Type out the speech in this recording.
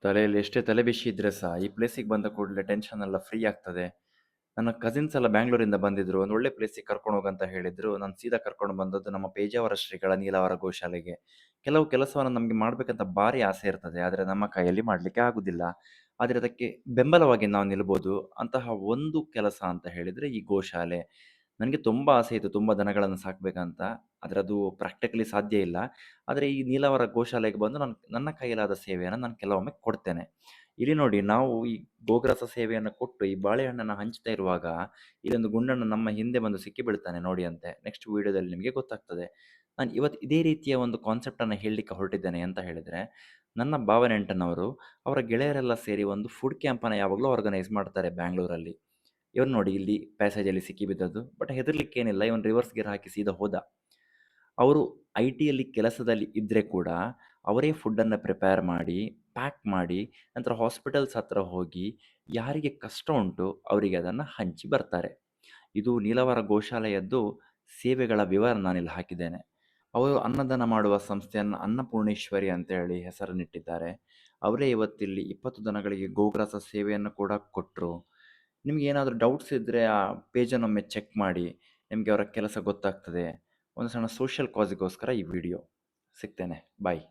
ತಲೆಯಲ್ಲಿ ಎಷ್ಟೇ ತಲೆಬಿಸಿ ಇದ್ರೆ ಸಹ ಈ ಪ್ಲೇಸಿಗೆ ಬಂದ ಕೂಡಲೇ ಟೆನ್ಷನ್ ಎಲ್ಲ ಫ್ರೀ ಆಗ್ತದೆ. ನನ್ನ ಕಸಿನ್ಸ್ ಎಲ್ಲ ಬ್ಯಾಂಗ್ಳೂರಿಂದ ಬಂದಿದ್ರು. ಒಂದು ಒಳ್ಳೆ ಪ್ಲೇಸಿಗೆ ಕರ್ಕೊಂಡು ಹೋಗಂತ ಹೇಳಿದ್ರು. ನಾನು ಸೀದಾ ಕರ್ಕೊಂಡು ಬಂದದ್ದು ನಮ್ಮ ಪೇಜಾವರ ಶ್ರೀಗಳ ನೀಲಾವರ ಗೋಶಾಲೆಗೆ. ಕೆಲವು ಕೆಲಸವನ್ನು ನಮಗೆ ಮಾಡಬೇಕಂತ ಭಾರಿ ಆಸೆ ಇರ್ತದೆ. ಆದರೆ ನಮ್ಮ ಕೈಯಲ್ಲಿ ಮಾಡಲಿಕ್ಕೆ ಆಗುದಿಲ್ಲ. ಆದರೆ ಅದಕ್ಕೆ ಬೆಂಬಲವಾಗಿ ನಾವು ನಿಲ್ಬೋದು. ಅಂತಹ ಒಂದು ಕೆಲಸ ಅಂತ ಹೇಳಿದ್ರೆ ಈ ಗೋಶಾಲೆ. ನನಗೆ ತುಂಬ ಆಸೆ ಇತ್ತು ತುಂಬ ದನಗಳನ್ನು ಸಾಕಬೇಕಂತ. ಆದರೆ ಅದು ಪ್ರಾಕ್ಟಿಕಲಿ ಸಾಧ್ಯ ಇಲ್ಲ. ಆದರೆ ಈ ನೀಲಾವರ ಗೋಶಾಲೆಗೆ ಬಂದು ನಾನು ನನ್ನ ಕೈಯಲ್ಲಾದ ಸೇವೆಯನ್ನು ನಾನು ಕೆಲವೊಮ್ಮೆ ಕೊಡ್ತೇನೆ. ಇಲ್ಲಿ ನೋಡಿ ನಾವು ಈ ಗೋಗ್ರಾಸ ಸೇವೆಯನ್ನು ಕೊಟ್ಟು ಈ ಬಾಳೆಹಣ್ಣನ್ನು ಹಂಚ್ತಾ ಇರುವಾಗ ಇಲ್ಲೊಂದು ಗುಂಡಣ್ಣ ನಮ್ಮ ಹಿಂದೆ ಬಂದು ಸಿಕ್ಕಿ ಬೀಳ್ತಾನೆ ನೋಡಿ ಅಂತೆ. ನೆಕ್ಸ್ಟ್ ವೀಡಿಯೋದಲ್ಲಿ ನಿಮಗೆ ಗೊತ್ತಾಗ್ತದೆ. ನಾನು ಇವತ್ತು ಇದೇ ರೀತಿಯ ಒಂದು ಕಾನ್ಸೆಪ್ಟನ್ನು ಹೇಳಲಿಕ್ಕೆ ಹೊರಟಿದ್ದೇನೆ ಅಂತ ಹೇಳಿದರೆ, ನನ್ನ ಭಾವ ನೆಂಟನವರು ಅವರ ಗೆಳೆಯರೆಲ್ಲ ಸೇರಿ ಒಂದು ಫುಡ್ ಕ್ಯಾಂಪನ್ನು ಯಾವಾಗಲೂ ಆರ್ಗನೈಸ್ ಮಾಡ್ತಾರೆ ಬ್ಯಾಂಗ್ಳೂರಲ್ಲಿ. ಇವ್ನು ನೋಡಿ ಇಲ್ಲಿ ಪ್ಯಾಸೇಜಲ್ಲಿ ಸಿಕ್ಕಿ ಬಿದ್ದದ್ದು. ಬಟ್ ಹೆದರ್ಲಿಕ್ಕೇನಿಲ್ಲ, ಇವನು ರಿವರ್ಸ್ ಗೇರ್ ಹಾಕಿ ಸೀದಾ ಹೋದ. ಅವರು ಐ ಟಿಯಲ್ಲಿ ಕೆಲಸದಲ್ಲಿ ಇದ್ದರೆ ಕೂಡ ಅವರೇ ಫುಡ್ಡನ್ನು ಪ್ರಿಪೇರ್ ಮಾಡಿ, ಪ್ಯಾಕ್ ಮಾಡಿ, ನಂತರ ಹಾಸ್ಪಿಟಲ್ಸ್ ಹತ್ರ ಹೋಗಿ ಯಾರಿಗೆ ಕಷ್ಟ ಉಂಟು ಅವರಿಗೆ ಅದನ್ನು ಹಂಚಿ ಬರ್ತಾರೆ. ಇದು ನೀಲವರ ಗೋಶಾಲೆಯದ್ದು ಸೇವೆಗಳ ವಿವರ ನಾನಿಲ್ಲಿ ಹಾಕಿದ್ದೇನೆ. ಅವರು ಅನ್ನದಾನ ಮಾಡುವ ಸಂಸ್ಥೆಯನ್ನು ಅನ್ನಪೂರ್ಣೇಶ್ವರಿ ಅಂತೇಳಿ ಹೆಸರನ್ನಿಟ್ಟಿದ್ದಾರೆ. ಅವರೇ ಇವತ್ತಿಲ್ಲಿ 20 ದನಗಳಿಗೆ ಗೋಗ್ರಾಸ ಸೇವೆಯನ್ನು ಕೂಡ ಕೊಟ್ಟರು. ನಿಮಗೇನಾದರೂ ಡೌಟ್ಸ್ ಇದ್ದರೆ ಆ ಪೇಜನ್ನೊಮ್ಮೆ ಚೆಕ್ ಮಾಡಿ. ನಿಮಗೆ ಅವರ ಕೆಲಸ ಗೊತ್ತಾಗ್ತದೆ. ಒಂದು ಸಣ್ಣ ಸೋಷಿಯಲ್ ಕಾಸಿಗೋಸ್ಕರ ಈ ವಿಡಿಯೋ. ಸಿಗ್ತೇನೆ. ಬಾಯ್.